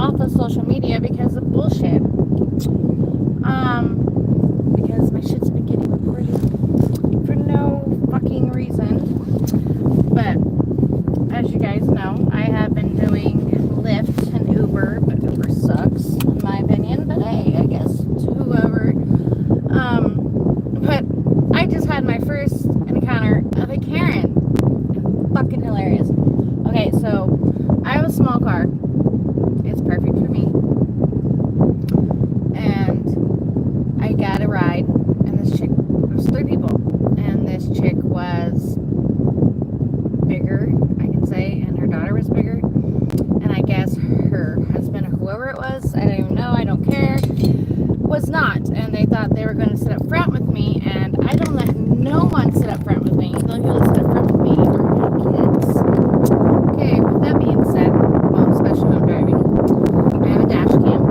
off of social media because of bullshit. Because my shit's been getting reported for no fucking reason. But as you guys know, I have been doing Lyft and Uber, but Uber sucks in my opinion. But hey, I guess to whoever. But I just had my first encounter of a Karen. Fucking hilarious. Okay, so I have a small car. It's perfect for me. And I got a ride, and this chick, there was 3 people, and this chick was bigger, I can say, and her daughter was bigger, and I guess her husband or whoever it was, I don't even know, I don't care, was not, and they thought they were going to sit up front with me, and I don't let no one sit up front with me. The only people that sit up front with me are my kids. Okay, with that being said, well, especially when I'm driving, I have a dash cam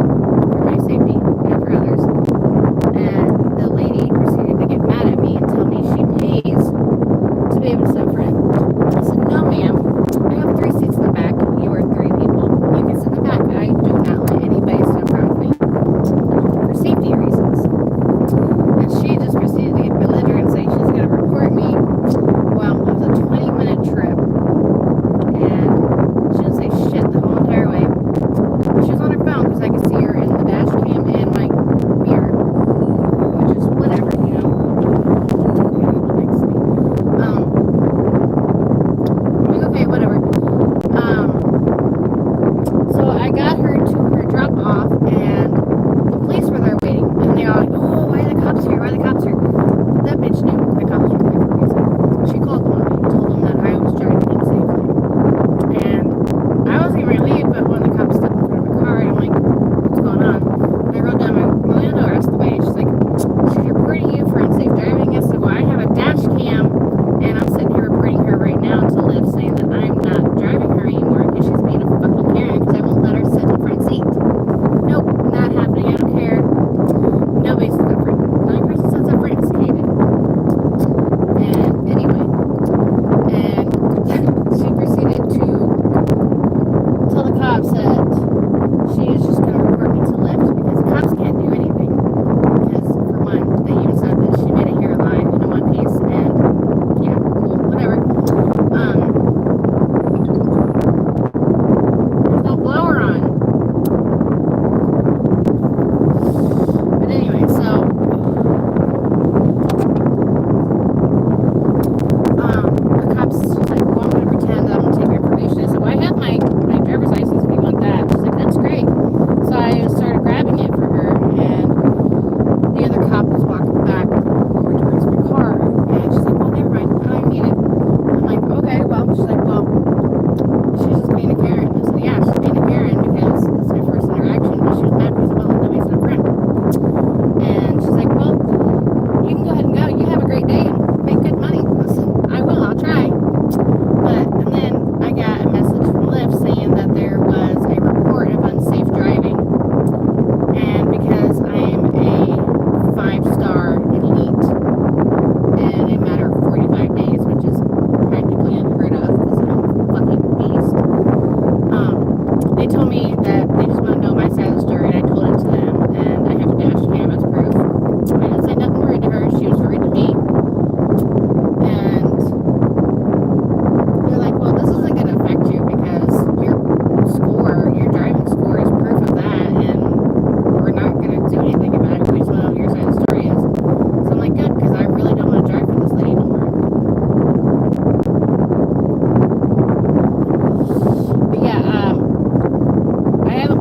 for my safety and for others, and the lady proceeded to get mad at me and tell me she pays to be able to sit up front. I said, no ma'am, I have 3 seats in the back, you are 3 people, you can sit in the back. I do not let anybody sit up front with me for safety reasons. And she just proceeded to get belligerent and say she's going to report me. Well, it was a 20-minute trip, and she didn't say shit the whole entire way. She was on her phone because I could see her in the dash cam and my mirror, which is whatever, you know. Okay, whatever. So I got her to her drop off, and the police were there waiting, and they all like, oh, why are the cops here? Why are the cops here? That bitch knew the cops were here for a reason. She called them on me and told them that I was driving unsafely. And I wasn't even ready to leave, but when the cops stepped in front of my car, I'm like, what's going on? And I wrote down my window rest the way. She's like, she's reporting you for unsafe driving. I said, well, I have a dash cam, and I'm sitting here reporting her right now to Lyft, saying that I'm not driving her anymore because she's being a fucking Karen because I won't let her sit in the front seat. Nope, not happening. I don't care. Nobody sits up front. The only person sits up front is Kaden. And anyway, and she proceeded to tell the cops that she is just going to report me to Lyft because the cops can't do anything. Because, for one, they even said that she made it here live in one piece, and yeah, cool, whatever. There's no blower on. But anyway, so the cops, she's like, well, I'm going to pretend that I'm going to take your information. I said, well, I have my driver's license if you want that. She's like, that's great. So I started grabbing it for her, and the other cop was walking back over towards my car, and she's like, well, never mind, I don't even need it. I'm like, okay, well, she's like, well, she's just being a Karen. I said, yeah, she's being a Karen because it's my first interaction, but she was mad because, well, nobody's in front. And she's like, well, you can go ahead and go. You have a great day and make good money. I said, I will, I'll try. And then I got a message from Lyft saying that there was a report of unsafe driving. And because I am a 5-star elite in a matter of 45 days, which is practically unheard of because I'm a fucking beast, they told me that they just want to know my side of the story, and I told it to them, and I have a dash cam as proof. I didn't say nothing rude to her, she was rude to me. And they're like, well, this isn't going to affect you because your driving score is proof of that, and we're not going to do anything about it. We just want to know what your side of the story is. So I'm like, good, because I really don't want to drive for this lady no more. But yeah, I have a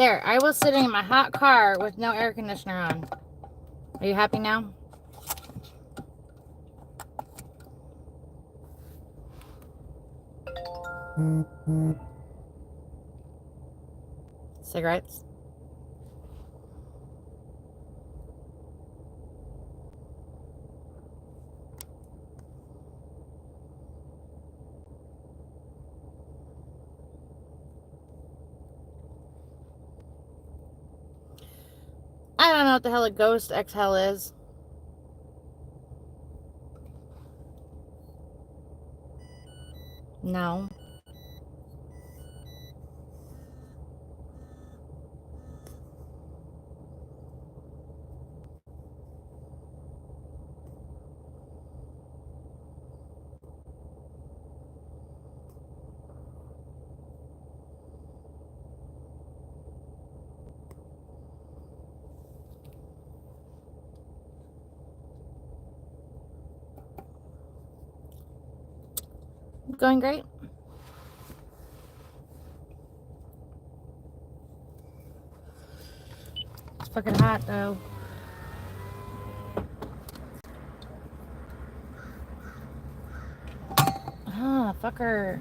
There, I was sitting in my hot car with no air conditioner on. Are you happy now? Cigarettes? I don't know what the hell a ghost exhale is. No. Going great. It's fucking hot though. Ah, fucker.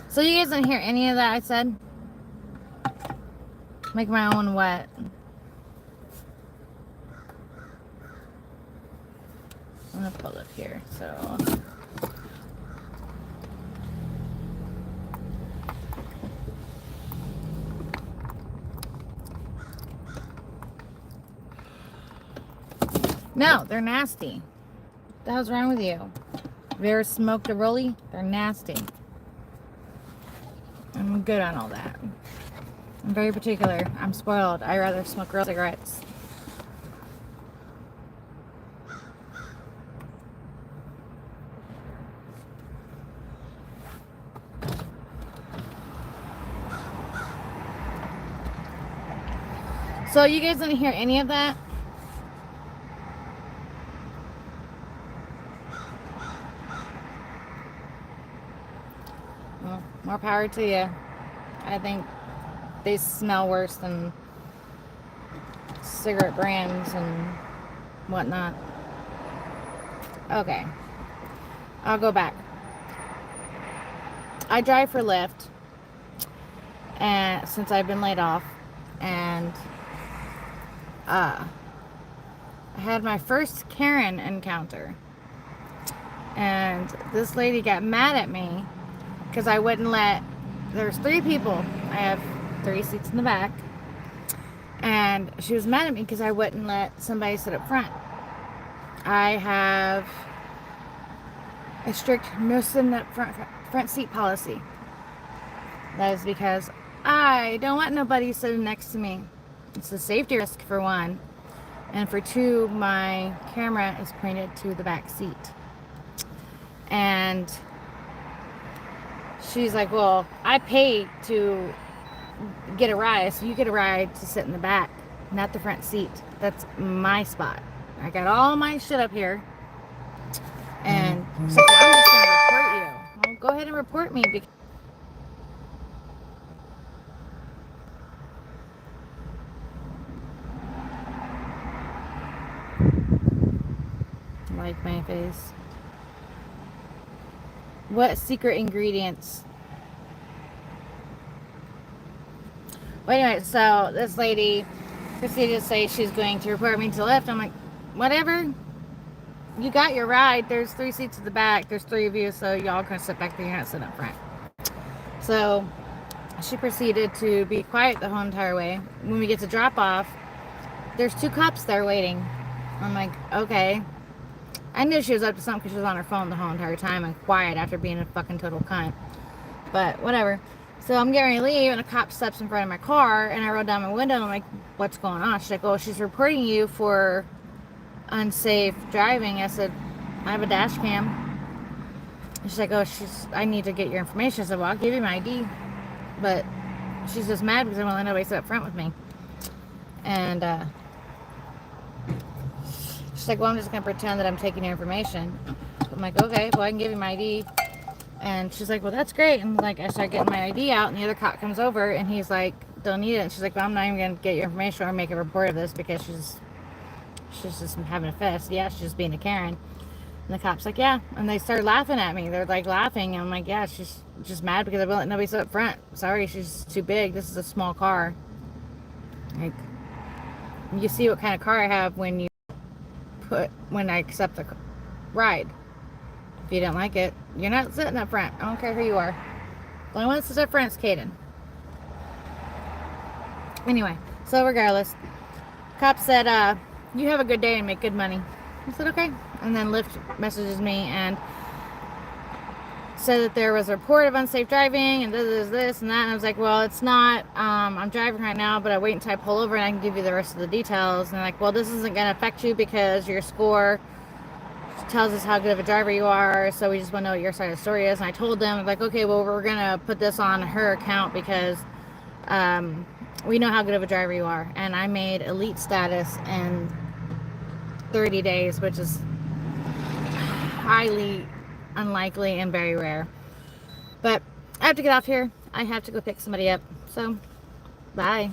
So you guys didn't hear any of that I said? Make my own what? I'm gonna pull up here, so. No, they're nasty. What the hell's wrong with you? Have you ever smoked a rollie? They're nasty. I'm good on all that. I'm very particular. I'm spoiled. I rather smoke real cigarettes. So you guys didn't hear any of that? Well, more power to you. I think they smell worse than cigarette brands and whatnot. Okay. I'll go back. I drive for Lyft, and since I've been laid off, and I had my first Karen encounter, and this lady got mad at me because I wouldn't let, there's 3 people, I have 3 seats in the back, and she was mad at me because I wouldn't let somebody sit up front. I have a strict no sitting up front seat policy. That is because I don't want nobody sitting next to me. It's a safety risk for 1, and for 2, my camera is pointed to the back seat. And she's like, well, I pay to get a ride, so you get a ride to sit in the back, not the front seat. That's my spot. I got all my shit up here. And she's like, well, I'm just going to report you. Well, go ahead and report me. Because like my face. What secret ingredients? Well, anyway, so this lady proceeded to say she's going to report me to the Lyft. I'm like, whatever. You got your ride. There's 3 seats at the back. There's 3 of you, so y'all can sit back there. You're not sitting up front. So she proceeded to be quiet the whole entire way. When we get to drop off, there's 2 cops there waiting. I'm like, okay. I knew she was up to something because she was on her phone the whole entire time and quiet after being a fucking total cunt. But whatever. So I'm getting ready to leave, and a cop steps in front of my car, and I roll down my window, and I'm like, what's going on? She's like, oh, she's reporting you for unsafe driving. I said, I have a dash cam. And she's like, oh, I need to get your information. I said, well, I'll give you my ID. But she's just mad because I won't let nobody sit up front with me. And she's like, well, I'm just going to pretend that I'm taking your information. I'm like, okay, well, I can give you my ID. And she's like, well, that's great. And like, I start getting my ID out, and the other cop comes over, and he's like, don't need it. And she's like, well, I'm not even going to get your information or make a report of this because she's just having a fest. Yeah, she's just being a Karen. And the cop's like, yeah. And they start laughing at me. They're like laughing. And I'm like, yeah, she's just mad because I won't let nobody sit up front. Sorry, she's too big. This is a small car. Like, you see what kind of car I have when I accept the ride. If you don't like it, you're not sitting up front. I don't care who you are. The only one that sits up front is Caden. Anyway, so regardless, cop said, you have a good day and make good money. I said, okay. And then Lyft messages me and said that there was a report of unsafe driving and this and that. And I was like, well, it's not. I'm driving right now, but I wait until I pull over and I can give you the rest of the details. And they're like, well, this isn't going to affect you because your score tells us how good of a driver you are, so we just want to know what your side of the story is. And I told them, like, okay, well, we're gonna put this on her account because we know how good of a driver you are. And I made elite status in 30 days, which is highly unlikely and very rare. But I have to get off here. I have to go pick somebody up. So, bye.